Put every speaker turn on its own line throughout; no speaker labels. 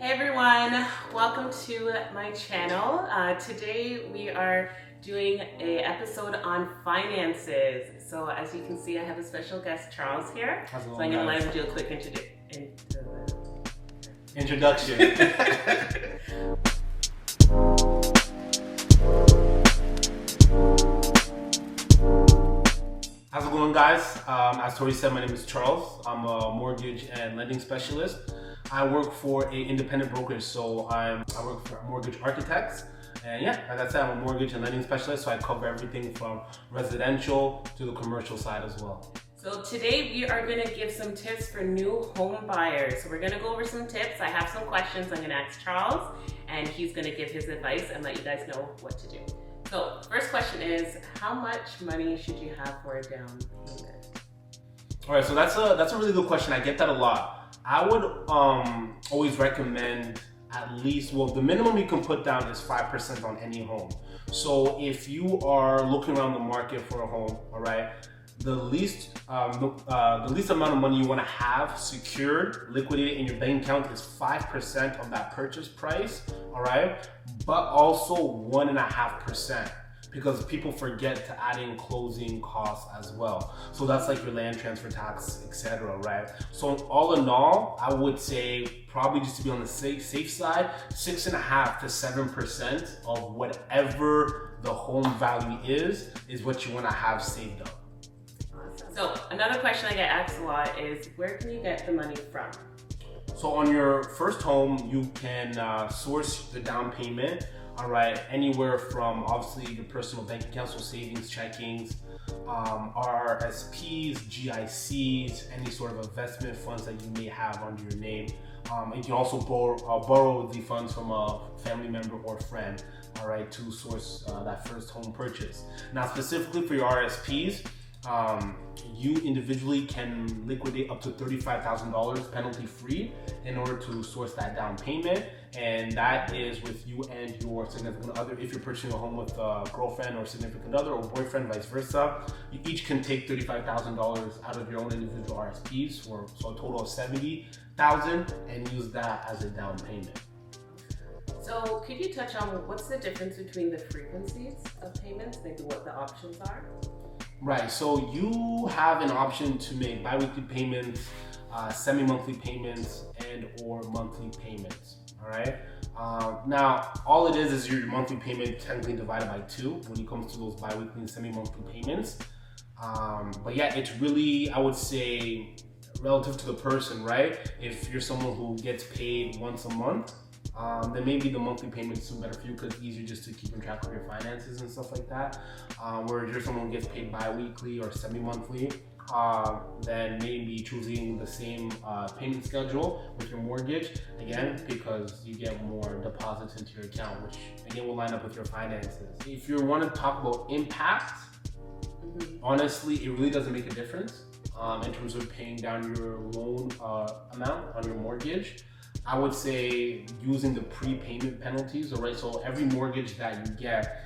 Hey everyone, welcome to my channel. Today we are doing an episode on finances. So as you can see, I have a special guest, Charles, here. So I'm going to let him do a quick
introduction. How's it going, guys? As Tori said, my name is Charles. I'm a mortgage and lending specialist. I work for an independent brokerage, so I work for mortgage architects. And yeah, as I said, I'm a mortgage and lending specialist, so I cover everything from residential to the commercial side as well.
So today we are going to give some tips for new home buyers. So we're going to go over some tips. I have some questions I'm going to ask Charles, and he's going to give his advice and let you guys know what to do. So first question is, how much money should you have for a down payment?
All right, so that's a really good question. I get that a lot. I would always recommend at least, well, the minimum you can put down is 5% on any home. So if you are looking around the market for a home, all right, the least amount of money you want to have secured, liquidated in your bank account is 5% of that purchase price, all right, but also 1.5%. Because people forget to add in closing costs as well. So that's like your land transfer tax, etc., right? So all in all, I would say probably just to be on the safe side, 6.5% to 7% of whatever the home value is what you want to have saved up.
Awesome. So another question I get asked a lot is, where can you get the money from?
So on your first home, you can source the down payment, all right, anywhere from obviously your personal bank accounts, so savings, checkings, RSPs, GICs, any sort of investment funds that you may have under your name. And you can also borrow the funds from a family member or friend, all right, to source that first home purchase. Now, specifically for your RSPs, you individually can liquidate up to $35,000 penalty free in order to source that down payment, and that is with you and your significant other. If you're purchasing a home with a girlfriend or significant other or boyfriend, vice versa, you each can take $35,000 out of your own individual RSPs, so a total of $70,000, and use that as a down payment.
So could you touch on what's the difference between the frequencies of payments, maybe what the options are?
Right, so you have an option to make bi-weekly payments, semi-monthly payments, and or monthly payments, all right? Now, all it is your monthly payment technically divided by 2 when it comes to those bi-weekly and semi-monthly payments. But yeah, it's really, I would say, relative to the person, right? If you're someone who gets paid once a month, then maybe the monthly payments are better for you because it's easier just to keep in track of your finances and stuff like that. Whereas you're someone who gets paid bi-weekly or semi-monthly, then maybe choosing the same payment schedule with your mortgage, again, because you get more deposits into your account, which again will line up with your finances. If you want to talk about impact, honestly, it really doesn't make a difference in terms of paying down your loan amount on your mortgage. I would say using the prepayment penalties, all right? So every mortgage that you get,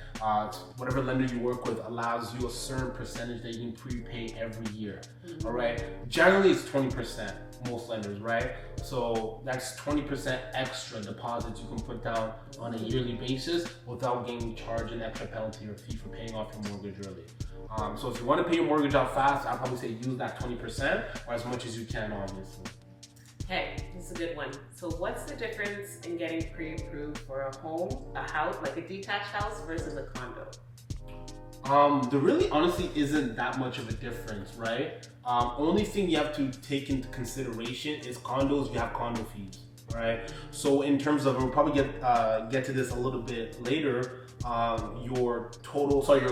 whatever lender you work with allows you a certain percentage that you can prepay every year, all right? Generally, it's 20%, most lenders, right? So that's 20% extra deposits you can put down on a yearly basis without getting charged an extra penalty or fee for paying off your mortgage early. So if you want to pay your mortgage out fast, I'd probably say use that 20% or as much as you can, obviously.
Hey, this is a good one. So what's the difference in getting pre-approved for a home, a house, like a detached house versus a condo?
There really honestly isn't that much of a difference, right? Only thing you have to take into consideration is condos, you have condo fees, right? So in terms of, we'll probably get to this a little bit later, your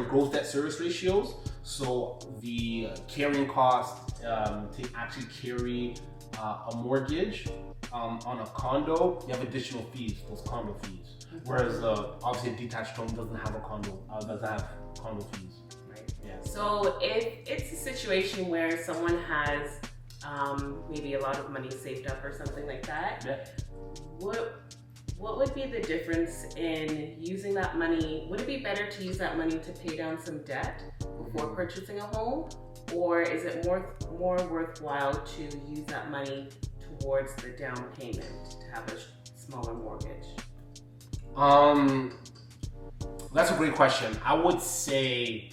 gross debt service ratios. So the carrying cost to actually carry a mortgage on a condo, you have additional fees, those condo fees. Whereas obviously a detached home doesn't have doesn't have condo fees.
Right. Yeah. So if it's a situation where someone has maybe a lot of money saved up or something like that,
yeah.
What would be the difference in using that money? Would it be better to use that money to pay down some debt before purchasing a home? Or is it more worthwhile to use that money towards the down payment to have a smaller mortgage?
That's a great question. I would say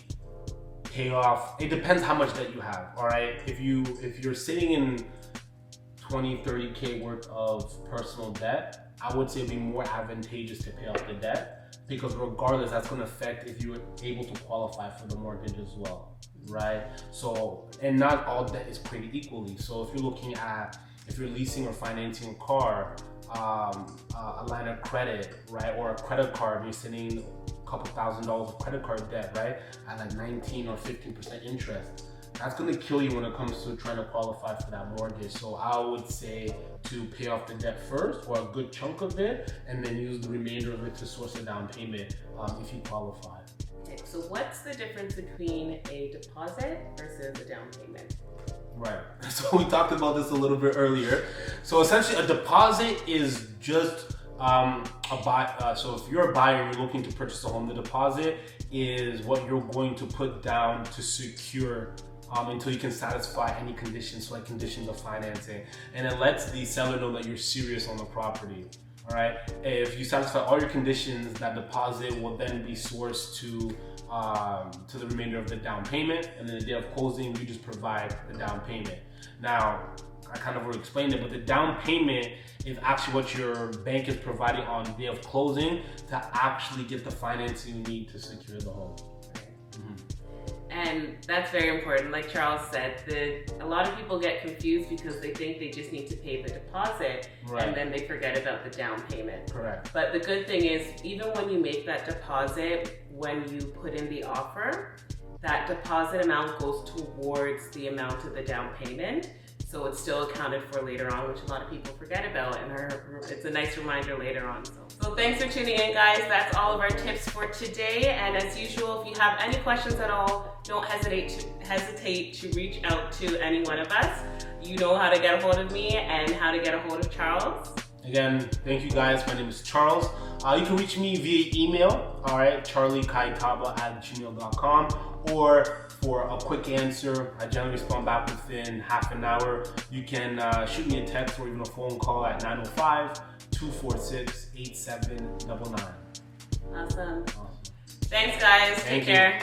pay off. It depends how much debt you have. All right. If you're sitting in 20-30K worth of personal debt, I would say it'd be more advantageous to pay off the debt, because regardless, that's going to affect if you're able to qualify for the mortgage as well, right? So, and not all debt is created equally. So if you're leasing or financing a car, a line of credit, right, or a credit card, you're sitting a couple $1,000s of credit card debt, right, at like 19 or 15% interest. That's going to kill you when it comes to trying to qualify for that mortgage. So I would say to pay off the debt first, or a good chunk of it, and then use the remainder of it to source a down payment if you qualify.
Okay, so what's the difference between a deposit versus a down payment?
Right. So we talked about this a little bit earlier. So essentially, a deposit is just a buy. So if you're a buyer and you're looking to purchase a home, the deposit is what you're going to put down to secure until you can satisfy any conditions, so like conditions of financing, and it lets the seller know that you're serious on the property. All right. If you satisfy all your conditions, that deposit will then be sourced to the remainder of the down payment, and then the day of closing, you just provide the down payment. Now, I kind of already explained it, but the down payment is actually what your bank is providing on the day of closing to actually get the financing you need to secure the home.
And that's very important. Like Charles said, a lot of people get confused because they think they just need to pay the deposit, right, and then they forget about the down payment.
Correct.
But the good thing is, even when you make that deposit, when you put in the offer, that deposit amount goes towards the amount of the down payment. So it's still accounted for later on, which a lot of people forget about, and it's a nice reminder later on. So thanks for tuning in, guys. That's all of our tips for today. And as usual, if you have any questions at all, don't hesitate to reach out to any one of us. You know how to get a hold of me and how to get a hold of Charles.
Again, thank you guys. My name is Charles. You can reach me via email, all right, charliekayitaba@gmail.com, or for a quick answer, I generally respond back within half an hour. You can shoot me a text or even a phone call at 905-246-8799.
Awesome. Thanks, guys. Take care.